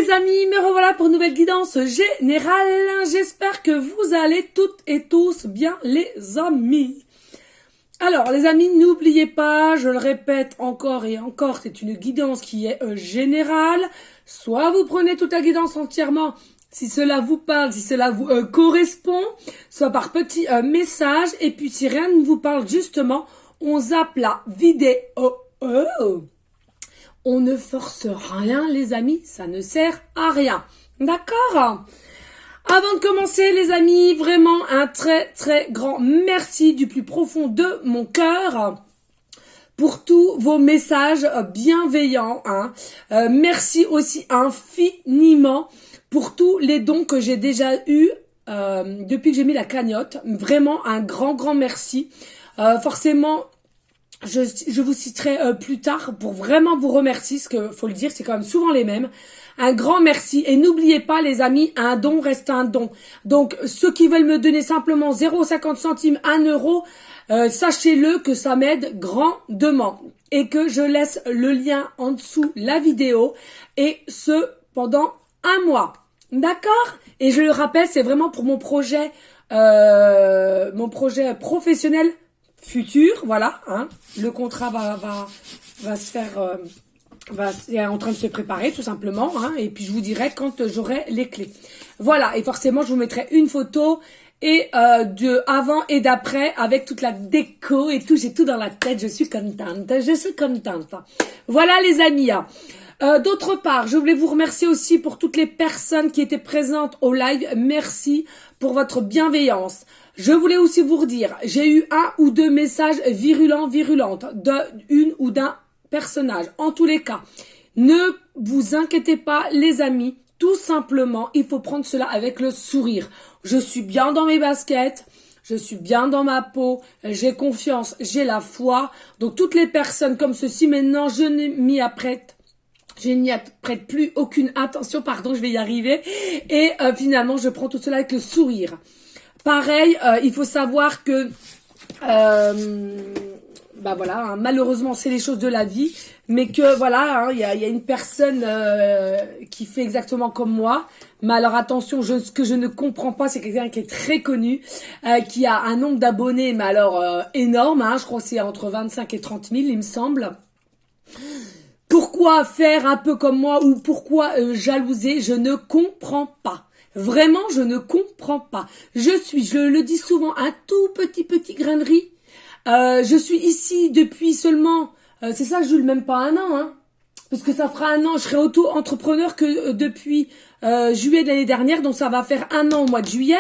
les amis, me revoilà pour une nouvelle guidance générale. J'espère que vous allez toutes et tous bien les amis. Alors les amis, n'oubliez pas, je le répète encore et encore, c'est une guidance qui est générale. Soit vous prenez toute la guidance entièrement si cela vous parle, si cela vous correspond, soit par petits messages. Et puis si rien ne vous parle justement, on zappe la vidéo. On ne force rien les amis, ça ne sert à rien. D'accord ? Avant de commencer les amis, vraiment un très très grand merci du plus profond de mon cœur pour tous vos messages bienveillants. Merci aussi infiniment pour tous les dons que j'ai déjà eus depuis que j'ai mis la cagnotte. Vraiment un grand merci. Forcément, je vous citerai plus tard pour vraiment vous remercier, parce que faut le dire, c'est quand même souvent les mêmes. Un grand merci. Et n'oubliez pas les amis, un don reste un don. Donc ceux qui veulent me donner simplement 0,50 centimes, 1 euro, sachez-le que ça m'aide grandement. Et que je laisse le lien en dessous la vidéo. Et ce, pendant 1 mois. D'accord ? Et je le rappelle, c'est vraiment pour mon projet professionnel futur, voilà, le contrat va se faire, est en train de se préparer tout simplement, et puis je vous dirai quand j'aurai les clés. Voilà, et forcément je vous mettrai une photo et de avant et d'après avec toute la déco et tout, j'ai tout dans la tête, je suis contente. Voilà les amis. D'autre part, je voulais vous remercier aussi pour toutes les personnes qui étaient présentes au live. Merci pour votre bienveillance. Je voulais aussi vous redire, j'ai eu 1 ou 2 messages virulentes d'une ou d'un personnage. En tous les cas, ne vous inquiétez pas les amis, tout simplement, il faut prendre cela avec le sourire. Je suis bien dans mes baskets, je suis bien dans ma peau, j'ai confiance, j'ai la foi. Donc toutes les personnes comme ceci, maintenant, je n'y apprête plus aucune attention, pardon, je vais y arriver. Et finalement, je prends tout cela avec le sourire. Pareil, il faut savoir que, malheureusement, c'est les choses de la vie, mais que voilà, il y a une personne qui fait exactement comme moi. Mais alors attention, ce que je ne comprends pas, c'est quelqu'un qui est très connu, qui a un nombre d'abonnés, mais alors énorme. Je crois que c'est entre 25 et 30 000, il me semble. Pourquoi faire un peu comme moi ou pourquoi jalouser? Je ne comprends pas. Vraiment, je ne comprends pas. Je le dis souvent, un tout petit grain de riz. Je suis ici depuis seulement, c'est ça Jules, même pas 1 an, parce que ça fera 1 an, je serai auto-entrepreneur que depuis juillet de l'année dernière, donc ça va faire 1 an au mois de juillet.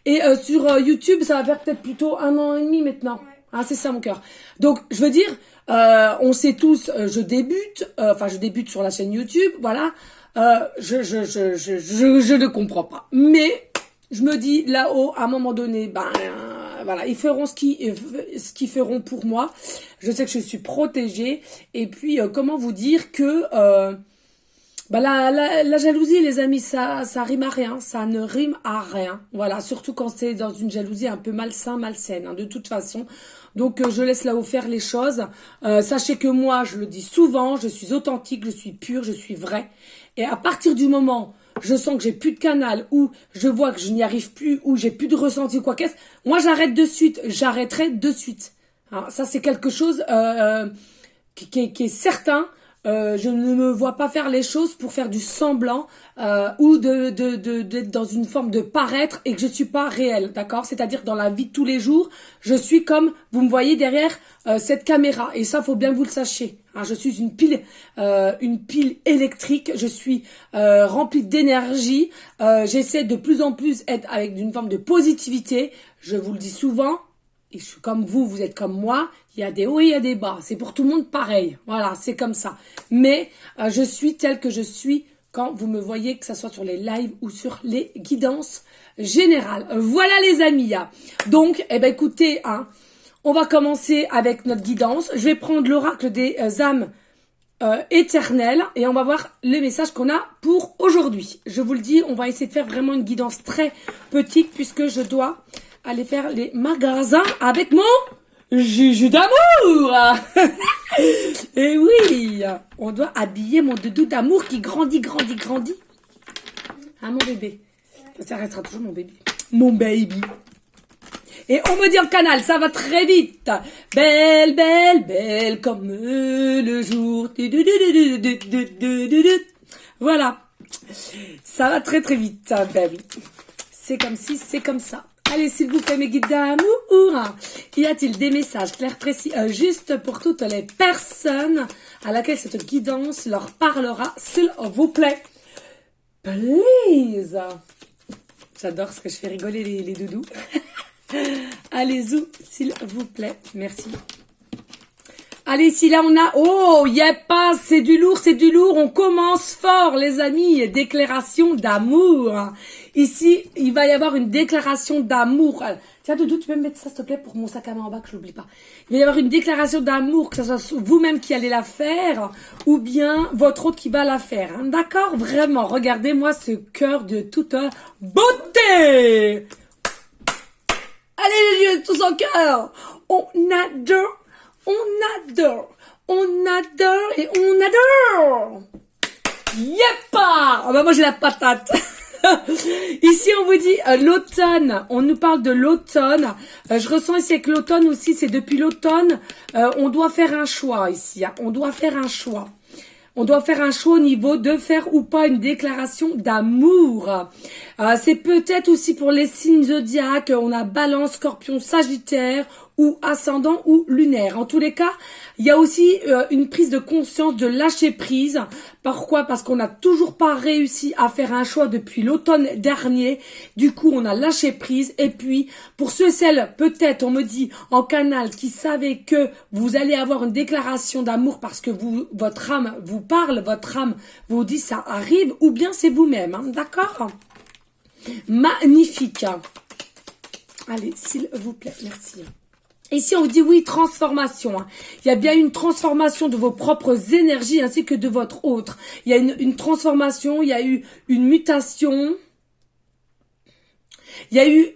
Et sur YouTube, ça va faire peut-être plutôt 1 an et demi maintenant. C'est ça mon cœur. Donc, je veux dire, on sait tous, je débute sur la chaîne YouTube, voilà. Je ne comprends pas. Mais je me dis là-haut, à un moment donné, voilà, ils feront ce qu'ils feront pour moi. Je sais que je suis protégée. Et puis, comment vous dire que la jalousie, les amis, ça rime à rien. Ça ne rime à rien. Voilà, surtout quand c'est dans une jalousie un peu malsaine, de toute façon. Donc, je laisse là-haut faire les choses. Sachez que moi, je le dis souvent, je suis authentique, je suis pure, je suis vraie. Et à partir du moment, je sens que j'ai plus de canal, ou je vois que je n'y arrive plus, ou j'ai plus de ressenti, quoi qu'est-ce, moi j'arrête de suite, j'arrêterai de suite. Ça c'est quelque chose qui est certain. Je ne me vois pas faire les choses pour faire du semblant ou d'être dans une forme de paraître et que je suis pas réelle, d'accord? C'est-à-dire dans la vie de tous les jours, je suis comme vous me voyez derrière cette caméra et ça faut bien que vous le sachiez. Je suis une pile électrique, je suis remplie d'énergie, j'essaie de plus en plus être avec une forme de positivité, je vous le dis souvent. Et je suis comme vous êtes comme moi, il y a des hauts et il y a des bas. C'est pour tout le monde pareil. Voilà, c'est comme ça. Mais je suis telle que je suis quand vous me voyez, que ce soit sur les lives ou sur les guidances générales. Voilà les amis. Donc, écoutez, on va commencer avec notre guidance. Je vais prendre l'oracle des âmes éternelles et on va voir les messages qu'on a pour aujourd'hui. Je vous le dis, on va essayer de faire vraiment une guidance très petite puisque je dois aller faire les magasins avec mon Juju d'amour. Et oui, on doit habiller mon doudou d'amour qui grandit. Hein, mon bébé. Ça restera toujours mon bébé. Mon baby. Et on me dit en canal, ça va très vite. Belle, belle, belle comme le jour. Voilà. Ça va très très vite. Ben oui. C'est comme si, c'est comme ça. Allez, s'il vous plaît, mes guides d'amour. Y a-t-il des messages clairs, précis, juste pour toutes les personnes à laquelle cette guidance leur parlera, s'il vous plaît? Please. J'adore ce que je fais rigoler les doudous. Allez-y, s'il vous plaît. Merci. Allez, ici, là, on a... Oh, pas, c'est du lourd, c'est du lourd. On commence fort, les amis. Déclaration d'amour. Ici, il va y avoir une déclaration d'amour. Tiens, Doudou, tu peux me mettre ça, s'il te plaît, pour mon sac à main en bas, que je n'oublie pas. Il va y avoir une déclaration d'amour, que ce soit vous-même qui allez la faire, ou bien votre autre qui va la faire. Hein. D'accord? Vraiment, regardez-moi ce cœur de toute beauté. Allez, les yeux, tous en cœur. On adore, on adore, on adore et on adore. Yepa! Oh bah moi j'ai la patate. Ici on vous dit l'automne, on nous parle de l'automne. Je ressens ici que l'automne aussi, c'est depuis l'automne, on doit faire un choix ici. Hein. On doit faire un choix. On doit faire un choix au niveau de faire ou pas une déclaration d'amour. C'est peut-être aussi pour les signes zodiaques, on a Balance, Scorpion, Sagittaire ou ascendant ou lunaire. En tous les cas, il y a aussi une prise de conscience de lâcher prise. Pourquoi? Parce qu'on n'a toujours pas réussi à faire un choix depuis l'automne dernier. Du coup, on a lâché prise. Et puis, pour ceux et celles, peut-être, on me dit en canal, qui savaient que vous allez avoir une déclaration d'amour parce que votre âme vous parle, votre âme vous dit ça arrive, ou bien c'est vous-même. Hein, d'accord? Magnifique. Allez, s'il vous plaît, merci. Ici, on vous dit oui, transformation. Hein. Il y a bien une transformation de vos propres énergies ainsi que de votre autre. Il y a une transformation, il y a eu une mutation. Il y a eu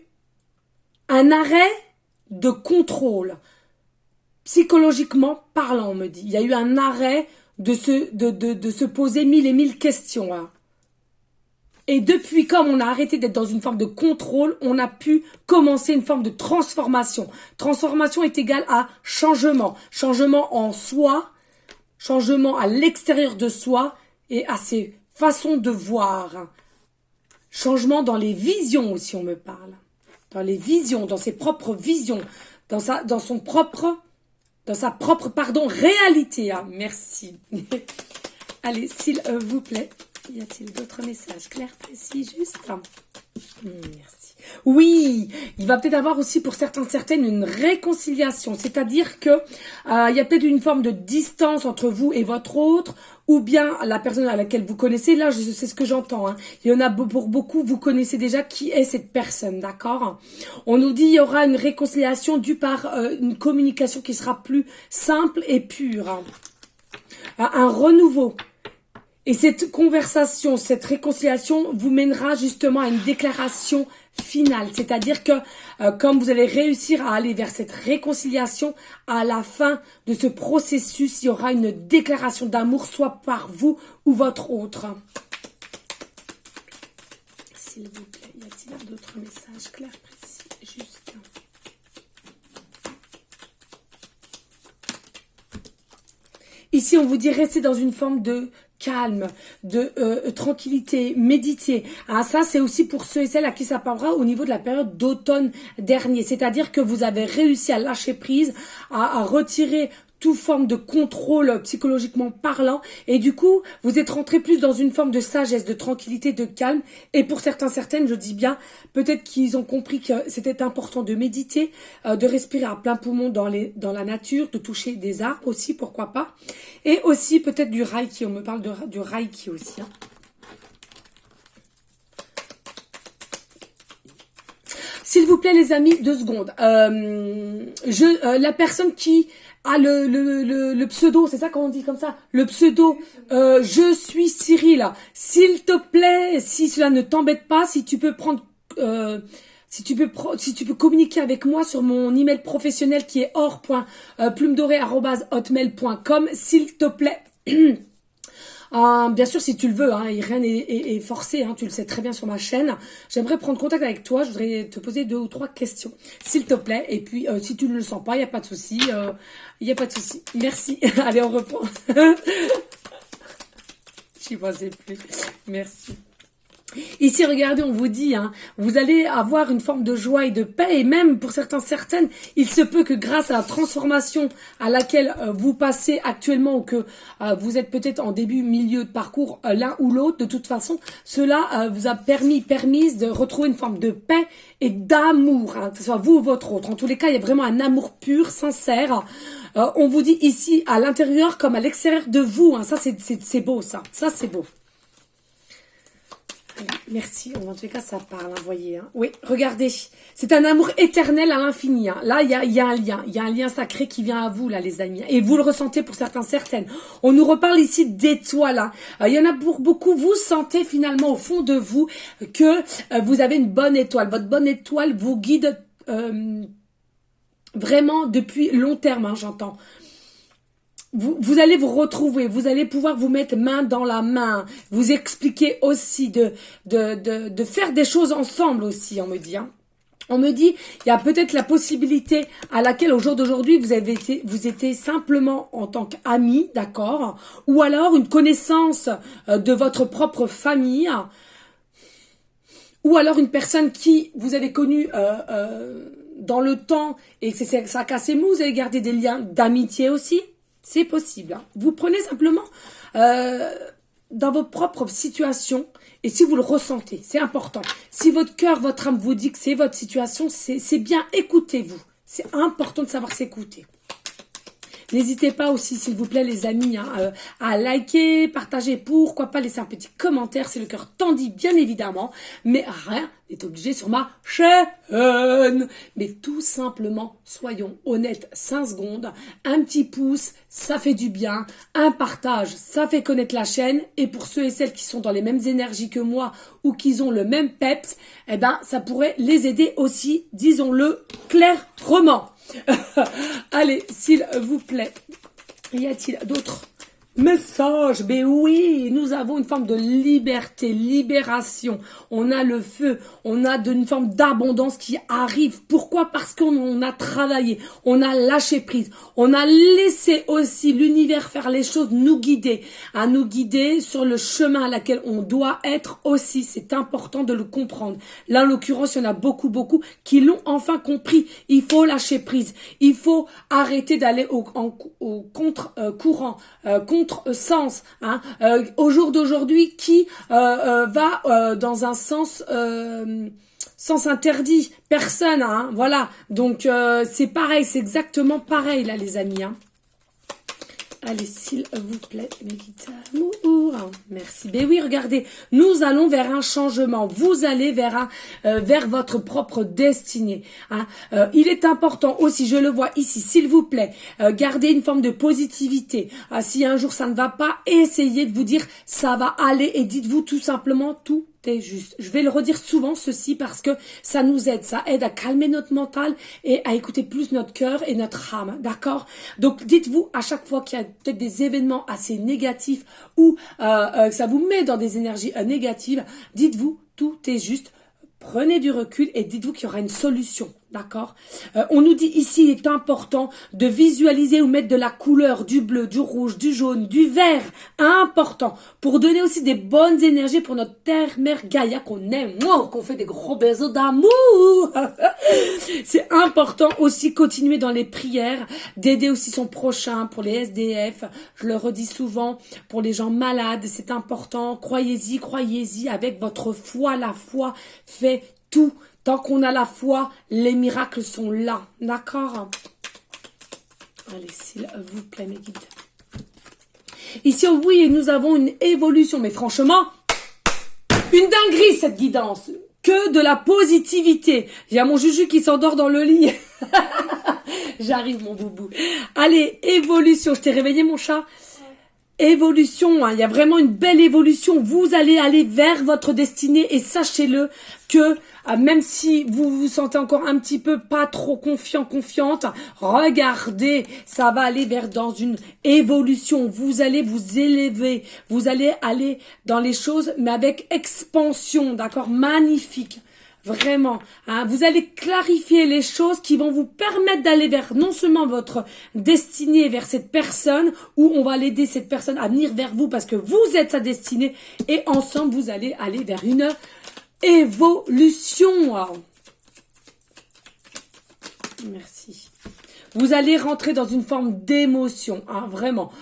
un arrêt de contrôle. Psychologiquement parlant, on me dit. Il y a eu un arrêt de se poser mille et mille questions. Hein. Et depuis, comme on a arrêté d'être dans une forme de contrôle, on a pu commencer une forme de transformation. Transformation est égale à changement. Changement en soi, changement à l'extérieur de soi et à ses façons de voir. Changement dans les visions aussi, on me parle. Dans les visions, dans ses propres visions, dans sa propre réalité. Hein. Merci. Allez, s'il vous plaît. Y a-t-il d'autres messages clairs, précis, juste? Merci. Oui, il va peut-être avoir aussi pour certaines une réconciliation, c'est-à-dire que il y a peut-être une forme de distance entre vous et votre autre, ou bien la personne à laquelle vous connaissez. Là, c'est ce que j'entends. Hein. Il y en a pour beaucoup, vous connaissez déjà qui est cette personne, d'accord? On nous dit il y aura une réconciliation due par une communication qui sera plus simple et pure. Hein. Un renouveau. Et cette conversation, cette réconciliation vous mènera justement à une déclaration finale. C'est-à-dire que comme vous allez réussir à aller vers cette réconciliation, à la fin de ce processus, il y aura une déclaration d'amour, soit par vous ou votre autre. S'il vous plaît, y a-t-il d'autres messages clairs, précis, juste? Ici, on vous dit rester dans une forme de calme, de tranquillité, méditer. Ah, ça, c'est aussi pour ceux et celles à qui ça parlera au niveau de la période d'automne dernier. C'est-à-dire que vous avez réussi à lâcher prise, à retirer toute forme de contrôle psychologiquement parlant. Et du coup, vous êtes rentré plus dans une forme de sagesse, de tranquillité, de calme. Et pour certaines, je dis bien, peut-être qu'ils ont compris que c'était important de méditer, de respirer à plein poumon dans la nature, de toucher des arbres aussi, pourquoi pas. Et aussi peut-être du Reiki, on me parle du Reiki aussi. Hein. S'il vous plaît les amis, 2 secondes. La personne qui a le pseudo, c'est ça qu'on dit comme ça, le pseudo, je suis Cyril. S'il te plaît, si cela ne t'embête pas, si tu peux prendre... Si tu peux communiquer avec moi sur mon email professionnel qui est or.plumedorée@hotmail.com, s'il te plaît. Bien sûr, si tu le veux, hein, et rien n'est forcé, hein, tu le sais très bien sur ma chaîne. J'aimerais prendre contact avec toi. Je voudrais te poser 2 ou 3 questions, s'il te plaît. Et puis, si tu ne le sens pas, il n'y a pas de souci. Il n'y a pas de souci. Merci. Allez, on reprend. J'y pensais plus. Merci. Ici, regardez, on vous dit, hein, vous allez avoir une forme de joie et de paix, et même pour certaines, il se peut que grâce à la transformation à laquelle vous passez actuellement, ou que vous êtes peut-être en début, milieu de parcours, l'un ou l'autre, de toute façon, cela vous a permis de retrouver une forme de paix et d'amour, hein, que ce soit vous ou votre autre. En tous les cas, il y a vraiment un amour pur, sincère. On vous dit ici, à l'intérieur comme à l'extérieur de vous, hein, ça c'est beau, ça c'est beau. Merci, en tous les cas ça parle, hein, voyez. Hein. Oui, regardez, c'est un amour éternel à l'infini. Hein. Là, il y a un lien sacré qui vient à vous, là, les amis. Et vous le ressentez pour certaines. On nous reparle ici d'étoiles. Hein. Il y en a pour beaucoup, vous sentez finalement au fond de vous que vous avez une bonne étoile. Votre bonne étoile vous guide vraiment depuis long terme, hein, j'entends. Vous allez vous retrouver, vous allez pouvoir vous mettre main dans la main, vous expliquer aussi de faire des choses ensemble aussi, on me dit. Hein. On me dit, il y a peut-être la possibilité à laquelle au jour d'aujourd'hui vous étiez simplement en tant qu'amis, d'accord, ou alors une connaissance de votre propre famille, ou alors une personne qui vous avez connue dans le temps et que ça a cassé mou, vous avez gardé des liens d'amitié aussi. C'est possible. Hein. Vous prenez simplement dans vos propres situations et si vous le ressentez, c'est important. Si votre cœur, votre âme vous dit que c'est votre situation, c'est bien, écoutez-vous. C'est important de savoir s'écouter. N'hésitez pas aussi, s'il vous plaît, les amis, hein, à liker, partager, pourquoi pas laisser un petit commentaire, c'est le cœur tendit, bien évidemment, mais rien n'est obligé sur ma chaîne. Mais tout simplement, soyons honnêtes, 5 secondes, un petit pouce, ça fait du bien, un partage, ça fait connaître la chaîne, et pour ceux et celles qui sont dans les mêmes énergies que moi, ou qui ont le même peps, eh ben, ça pourrait les aider aussi, disons-le clairement. Allez, s'il vous plaît, y a-t-il d'autres messages? Ben oui, nous avons une forme de liberté, libération. On a le feu, on a une forme d'abondance qui arrive. Pourquoi? Parce qu'on a travaillé, on a lâché prise, on a laissé aussi l'univers faire les choses, nous guider sur le chemin à laquelle on doit être aussi. C'est important de le comprendre. Là, en l'occurrence, il y en a beaucoup qui l'ont enfin compris. Il faut lâcher prise. Il faut arrêter d'aller au contre-courant, contre-sens. Hein. Au jour d'aujourd'hui, qui va dans un sens interdit? Personne. Hein. Voilà. Donc, c'est pareil. C'est exactement pareil, là, les amis. Hein. Allez, s'il vous plaît, mes guitares. Merci. Ben oui, regardez, nous allons vers un changement. Vous allez vers votre propre destinée. Hein. Il est important aussi, je le vois ici, s'il vous plaît, gardez une forme de positivité. Si un jour ça ne va pas, essayez de vous dire ça va aller et dites-vous tout simplement tout est juste. Je vais le redire souvent ceci parce que ça nous aide, ça aide à calmer notre mental et à écouter plus notre cœur et notre âme, d'accord? Donc dites-vous à chaque fois qu'il y a peut-être des événements assez négatifs ou que ça vous met dans des énergies négatives, dites-vous tout est juste. Prenez du recul et dites-vous qu'il y aura une solution, d'accord? On nous dit ici, il est important de visualiser ou mettre de la couleur, du bleu, du rouge, du jaune, du vert, important, pour donner aussi des bonnes énergies pour notre terre-mère Gaïa qu'on aime, qu'on fait des gros bisous d'amour. C'est important aussi continuer dans les prières, d'aider aussi son prochain pour les SDF, je le redis souvent, pour les gens malades, c'est important, croyez-y avec votre foi, la foi fait tout. Tant qu'on a la foi, les miracles sont là. D'accord? Allez, s'il vous plaît, mes guides. Ici, oui, nous avons une évolution. Mais franchement, une dinguerie, cette guidance. Que de la positivité. Il y a mon Juju qui s'endort dans le lit. J'arrive, mon boubou. Allez, évolution. Je t'ai réveillé, mon chat? évolution, hein. Il y a vraiment une belle évolution. Vous allez aller vers votre destinée et sachez-le que même si vous vous sentez encore un petit peu pas trop confiante, regardez, ça va aller vers dans une évolution. Vous allez vous élever, vous allez aller dans les choses, mais avec expansion, d'accord? Magnifique. Vraiment, hein, vous allez clarifier les choses qui vont vous permettre d'aller vers non seulement votre destinée, vers cette personne, où on va l'aider cette personne à venir vers vous parce que vous êtes sa destinée, et ensemble vous allez aller vers une évolution. Merci. Vous allez rentrer dans une forme d'émotion, hein, vraiment.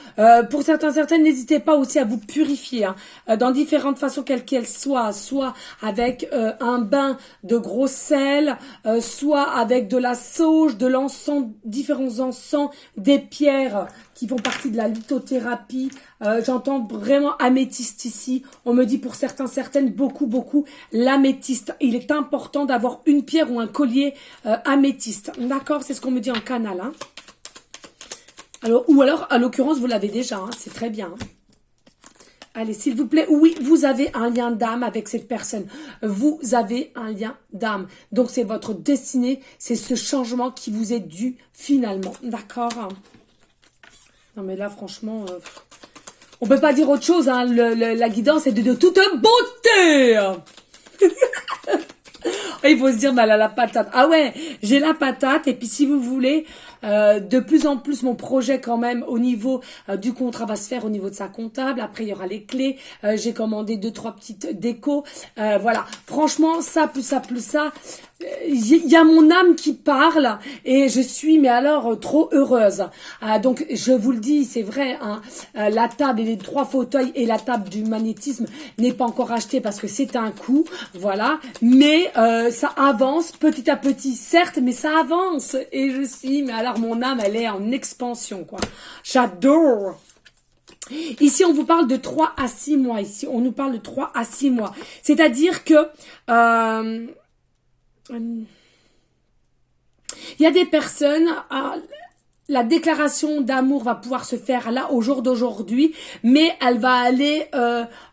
Pour certaines, n'hésitez pas aussi à vous purifier, hein, dans différentes façons, quelles qu'elles soient, soit avec un bain de gros sel, soit avec de la sauge, de l'encens, différents encens, des pierres qui font partie de la lithothérapie. J'entends vraiment améthyste ici. On me dit pour certaines, beaucoup, l'améthyste. Il est important d'avoir une pierre ou un collier améthyste. D'accord, c'est ce qu'on me dit en canal. Hein. Alors, ou alors, à l'occurrence, vous l'avez déjà. Hein, c'est très bien. Hein. Allez, s'il vous plaît, oui, vous avez un lien d'âme avec cette personne. Vous avez un lien d'âme. Donc, c'est votre destinée. C'est ce changement qui vous est dû finalement. D'accord? Non, mais là, franchement, on peut pas dire autre chose. Hein. La guidance est de toute beauté. Il faut se dire, bah, elle a la patate. Ah ouais, j'ai la patate. Et puis, si vous voulez, de plus en plus, mon projet quand même au niveau du contrat va se faire au niveau de sa comptable. Après, il y aura les clés. J'ai commandé 2-3 petites décos. Voilà. Franchement, ça, plus ça, plus ça. Il y a mon âme qui parle et je suis, mais alors, trop heureuse. Donc, je vous le dis, c'est vrai, hein, la table et les 3 fauteuils et la table du magnétisme n'est pas encore achetée parce que c'est un coût. Voilà. Mais ça avance petit à petit, certes, mais ça avance. Et je suis, mais alors mon âme, elle est en expansion, quoi. J'adore. Ici, on vous parle de 3 à 6 mois. Ici, on nous parle de 3 à 6 mois. C'est-à-dire que il y a des personnes, la déclaration d'amour va pouvoir se faire là au jour d'aujourd'hui, mais elle va aller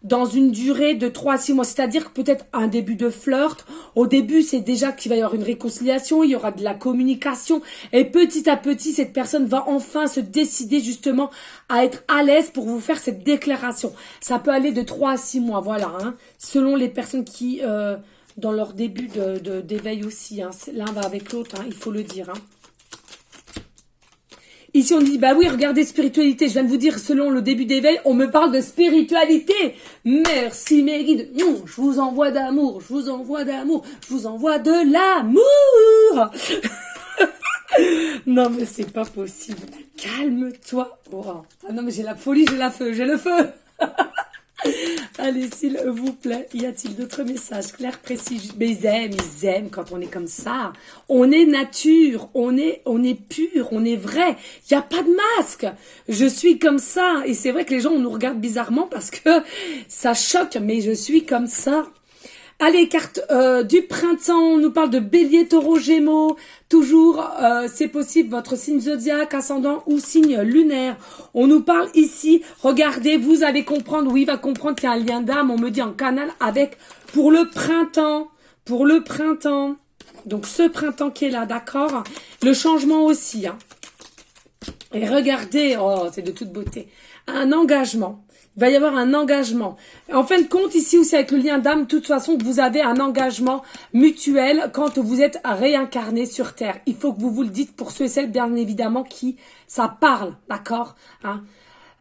dans une durée de 3 à 6 mois, c'est-à-dire que peut-être un début de flirt. Au début, c'est déjà qu'il va y avoir une réconciliation, il y aura de la communication, et petit à petit, cette personne va enfin se décider justement à être à l'aise pour vous faire cette déclaration. Ça peut aller de 3 à 6 mois, voilà, hein, selon les personnes qui... dans leur début d'éveil aussi, hein. L'un va avec l'autre, hein, il faut le dire. Hein. Ici, on dit, bah oui, regardez, spiritualité. Je viens de vous dire, selon le début d'éveil, on me parle de spiritualité. Merci, mes guides. Je vous envoie d'amour, je vous envoie d'amour, je vous envoie de l'amour. Non, mais c'est pas possible. Calme-toi. Oh. Ah non, mais j'ai la folie, j'ai le feu. Allez, s'il vous plaît, y a-t-il d'autres messages clairs, précis? Mais ils aiment quand on est comme ça. On est nature, on est pur, on est vrai. Il n'y a pas de masque. Je suis comme ça. Et c'est vrai que les gens, on nous regarde bizarrement parce que ça choque, mais je suis comme ça. Allez, carte du printemps, on nous parle de Bélier, Taureau, Gémeaux. Toujours, c'est possible, votre signe zodiaque, ascendant ou signe lunaire. On nous parle ici, regardez, vous allez comprendre, oui, va comprendre qu'il y a un lien d'âme, on me dit en canal avec, pour le printemps. Donc, ce printemps qui est là, d'accord? Le changement aussi, hein. Et regardez, oh, c'est de toute beauté. Un engagement. Il va y avoir un engagement. En fin de compte, ici aussi avec le lien d'âme, de toute façon, vous avez un engagement mutuel quand vous êtes réincarné sur Terre. Il faut que vous le dites pour ceux et celles, bien évidemment, qui ça parle, d'accord, hein.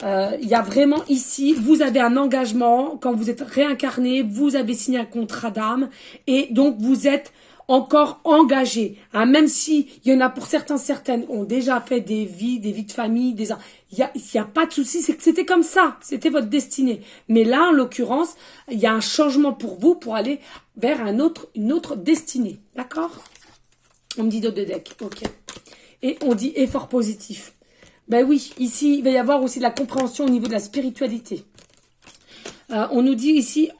Il y a vraiment ici, vous avez un engagement, quand vous êtes réincarné, vous avez signé un contrat d'âme, et donc vous êtes encore engagé, hein, même si il y en a pour certaines ont déjà fait des vies de famille, il y a pas de souci, c'est que c'était comme ça, c'était votre destinée. Mais là, en l'occurrence, il y a un changement pour vous pour aller vers une autre destinée, d'accord? On me dit dos de deck, ok. Et on dit effort positif. Ben oui, ici, il va y avoir aussi de la compréhension au niveau de la spiritualité. On nous dit ici...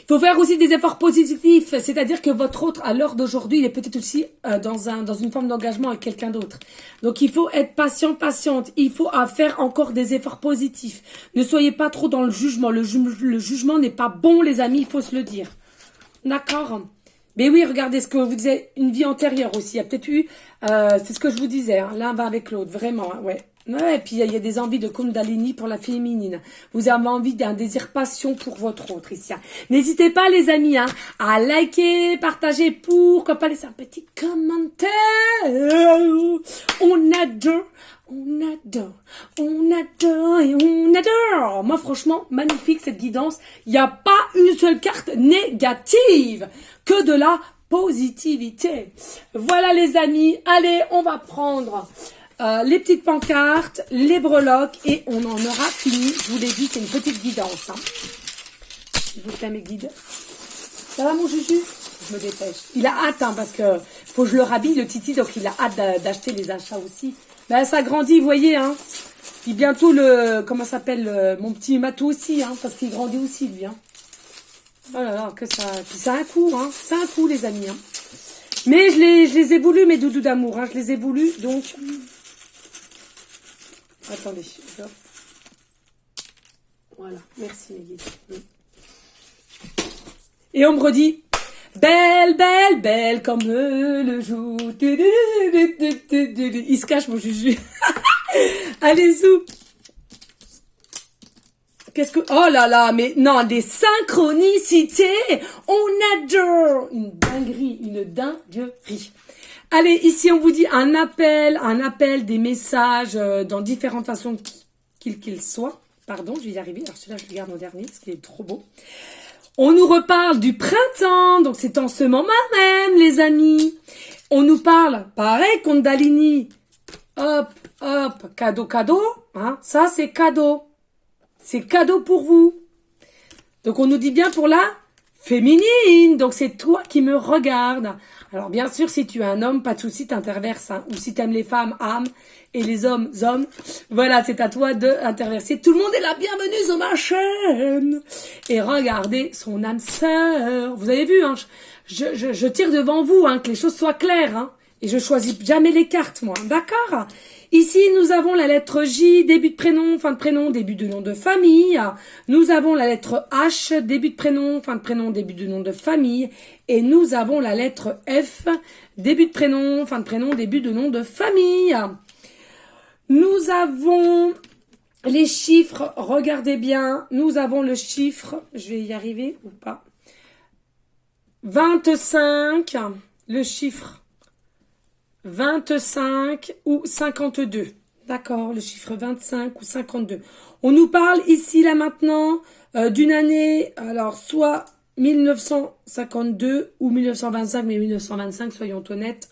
Il faut faire aussi des efforts positifs, c'est-à-dire que votre autre, à l'heure d'aujourd'hui, il est peut-être aussi dans une forme d'engagement avec quelqu'un d'autre. Donc, il faut être patient, patiente. Il faut faire encore des efforts positifs. Ne soyez pas trop dans le jugement. Le jugement n'est pas bon, les amis, il faut se le dire. D'accord? Mais oui, regardez ce que je vous disais, une vie antérieure aussi. Il y a peut-être eu, c'est ce que je vous disais, hein, l'un va avec l'autre, vraiment, hein, ouais. Ouais, et puis il y a des envies de Kundalini pour la féminine. Vous avez envie d'un désir passion pour votre autre ici. Hein. N'hésitez pas les amis hein, à liker, partager, pourquoi pas laisser un petit commentaire. On adore, on adore, on adore et on adore. Moi franchement, magnifique cette guidance. Il n'y a pas une seule carte négative, que de la positivité. Voilà les amis, allez on va prendre... les petites pancartes, les breloques et on en aura fini. Je vous l'ai dit, c'est une petite guidance. Hein. S'il vous plaît, mes guides. Ça va, mon Juju? Je me dépêche. Il a hâte, hein, parce que faut que je le rhabille, le Titi, donc il a hâte d'acheter les achats aussi. Ben, ça grandit, vous voyez. Hein. Puis bientôt, comment ça s'appelle, mon petit Matou aussi, hein, parce qu'il grandit aussi, lui. Hein. Oh là là, que ça... Puis ça a un coup, hein. C'est un coup, les amis. Hein. Mais je les ai voulu, mes doudous d'amour. Hein. Je les ai voulu, donc... Attendez, hop. Voilà, merci mes guides. Et on me redit, belle, belle, belle comme le jour. Il se cache mon Juju. Allez, zou. Qu'est-ce que... Oh là là, mais non, des synchronicités. On adore. Une dinguerie. Allez, ici, on vous dit un appel, des messages dans différentes façons qu'ils soient. Pardon, je vais y arriver. Alors, celui-là, je le garde en dernier parce qu'il est trop beau. On nous reparle du printemps. Donc, c'est en ce moment même, les amis. On nous parle, pareil, Kundalini. Hop, hop, cadeau, cadeau. Hein, ça, c'est cadeau. C'est cadeau pour vous. Donc, on nous dit bien pour la féminine. Donc, c'est toi qui me regardes. Alors, bien sûr, si tu es un homme, pas de souci, t'interverses. Hein. Ou si tu aimes les femmes, âmes, et les hommes, hommes. Voilà, c'est à toi d'interverser. Tout le monde est la bienvenue sur ma chaîne. Et regardez son âme sœur. Vous avez vu, hein, je tire devant vous, hein, que les choses soient claires. Hein. Et je choisis jamais les cartes, moi. D'accord? Ici, nous avons la lettre J, début de prénom, fin de prénom, début de nom de famille. Nous avons la lettre H, début de prénom, fin de prénom, début de nom de famille. Et nous avons la lettre F, début de prénom, fin de prénom, début de nom de famille. Nous avons les chiffres, regardez bien. Nous avons le chiffre, je vais y arriver ou pas. 25, le chiffre 25 ou 52. D'accord, le chiffre 25 ou 52. On nous parle ici, là, maintenant, d'une année, alors, soit 1952 ou 1925, mais 1925, soyons honnêtes.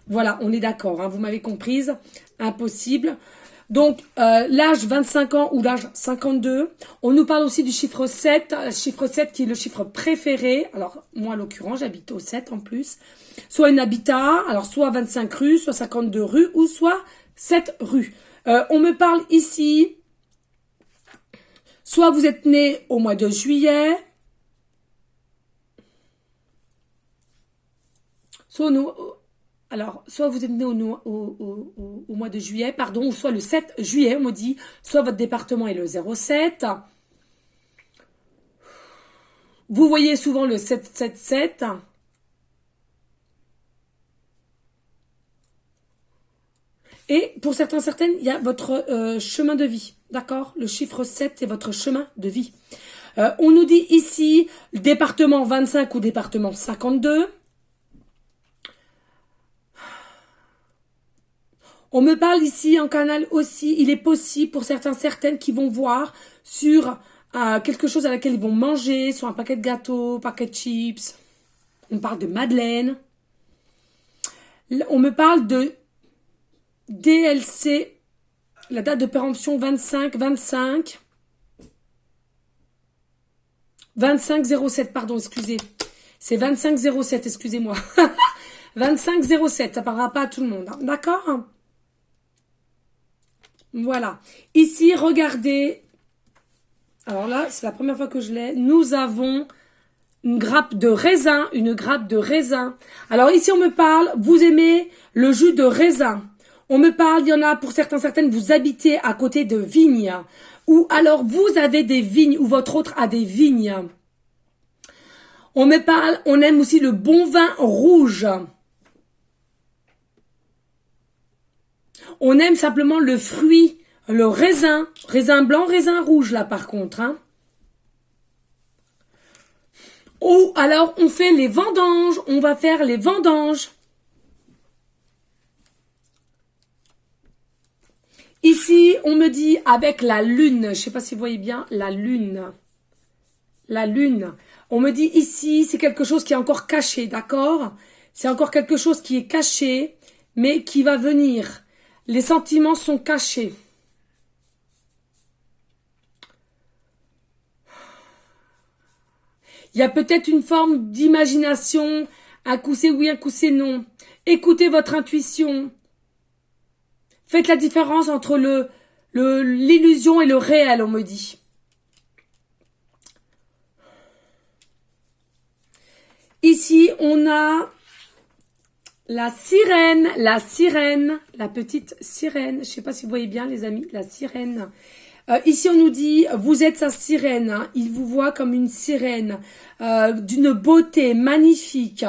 Voilà, on est d'accord, hein, vous m'avez comprise. Impossible. Donc, l'âge 25 ans ou l'âge 52. On nous parle aussi du chiffre 7 qui est le chiffre préféré. Alors, moi, en l'occurrence, j'habite au 7 en plus. Soit une habitat, alors soit 25 rues, soit 52 rues, ou soit 7 rues. On me parle ici, soit vous êtes né au mois de juillet, soit vous êtes né au mois de juillet, pardon, ou soit le 7 juillet, on me dit, soit votre département est le 07. Vous voyez souvent le 777. Et pour certaines, il y a votre chemin de vie, d'accord? Le chiffre 7, c'est votre chemin de vie. On nous dit ici, département 25 ou département 52. On me parle ici en canal aussi, il est possible pour certaines qui vont voir sur quelque chose à laquelle ils vont manger, sur un paquet de gâteaux, paquet de chips. On parle de madeleine. On me parle de DLC, la date de péremption 25-25. 25-07, pardon, excusez. C'est 25-07, excusez-moi. 25-07, ça parlera pas à tout le monde. Hein. D'accord? Voilà. Ici, regardez. Alors là, c'est la première fois que je l'ai. Nous avons une grappe de raisin, une grappe de raisin. Alors ici on me parle, vous aimez le jus de raisin. On me parle, il y en a pour certains, certaines, vous habitez à côté de vignes. Ou alors vous avez des vignes, ou votre autre a des vignes. On me parle, on aime aussi le bon vin rouge. On aime simplement le fruit, le raisin. Raisin blanc, raisin rouge là par contre. Hein. Ou alors on fait les vendanges. On va faire les vendanges. Ici, on me dit avec la lune. Je ne sais pas si vous voyez bien la lune. La lune. On me dit ici, c'est quelque chose qui est encore caché, d'accord? C'est encore quelque chose qui est caché, mais qui va venir. Les sentiments sont cachés. Il y a peut-être une forme d'imagination, un coup c'est oui, un coup c'est non. Écoutez votre intuition. Faites la différence entre l'illusion et le réel, on me dit. Ici, on a la sirène, la petite sirène. Je ne sais pas si vous voyez bien, les amis, la sirène. Ici, on nous dit, vous êtes sa sirène. Hein. Il vous voit comme une sirène d'une beauté magnifique.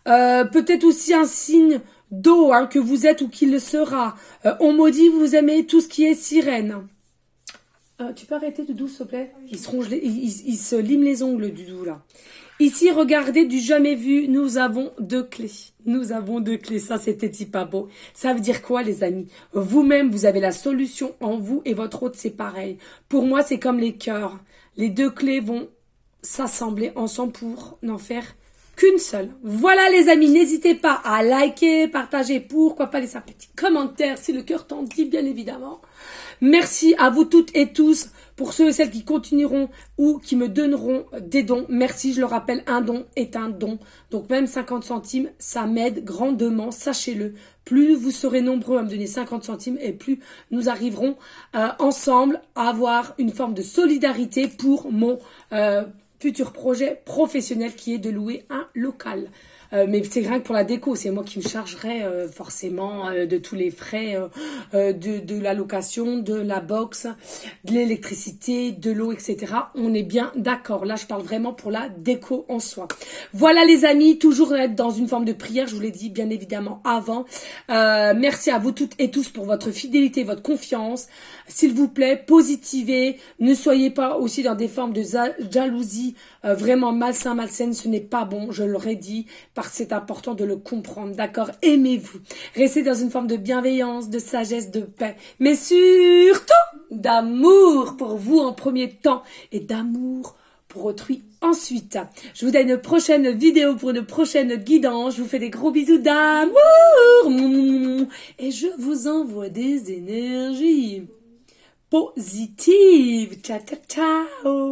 Peut-être aussi un signe d'eau hein, que vous êtes ou qu'il le sera. On me dit, vous aimez tout ce qui est sirène. Tu peux arrêter, Doudou, s'il te plaît? Il se lime les ongles, Doudou, là. Ici, regardez, du jamais vu, nous avons 2 clés. Nous avons 2 clés. Ça, c'était pas beau. Ça veut dire quoi, les amis? Vous-même, vous avez la solution en vous et votre autre, c'est pareil. Pour moi, c'est comme les cœurs. Les 2 clés vont s'assembler ensemble pour n'en faire qu'une seule. Voilà, les amis. N'hésitez pas à liker, partager, pourquoi pas laisser un petit commentaire si le cœur t'en dit, bien évidemment. Merci à vous toutes et tous pour ceux et celles qui continueront ou qui me donneront des dons. Merci, je le rappelle, un don est un don. Donc même 50 centimes, ça m'aide grandement, sachez-le. Plus vous serez nombreux à me donner 50 centimes et plus nous arriverons ensemble à avoir une forme de solidarité pour mon futur projet professionnel qui est de louer un local. Mais c'est rien que pour la déco, c'est moi qui me chargerai forcément de tous les frais de la location, de la box, de l'électricité, de l'eau, etc. On est bien d'accord. Là, je parle vraiment pour la déco en soi. Voilà les amis, toujours être dans une forme de prière, je vous l'ai dit bien évidemment avant. Merci à vous toutes et tous pour votre fidélité, votre confiance. S'il vous plaît, positivez. Ne soyez pas aussi dans des formes de jalousie vraiment malsaines. Ce n'est pas bon, je l'aurais dit, parce que c'est important de le comprendre, d'accord? Aimez-vous. Restez dans une forme de bienveillance, de sagesse, de paix, mais surtout d'amour pour vous en premier temps et d'amour pour autrui ensuite. Je vous donne une prochaine vidéo pour une prochaine guidance. Je vous fais des gros bisous d'amour et je vous envoie des énergies positives. Ciao, ciao, ciao.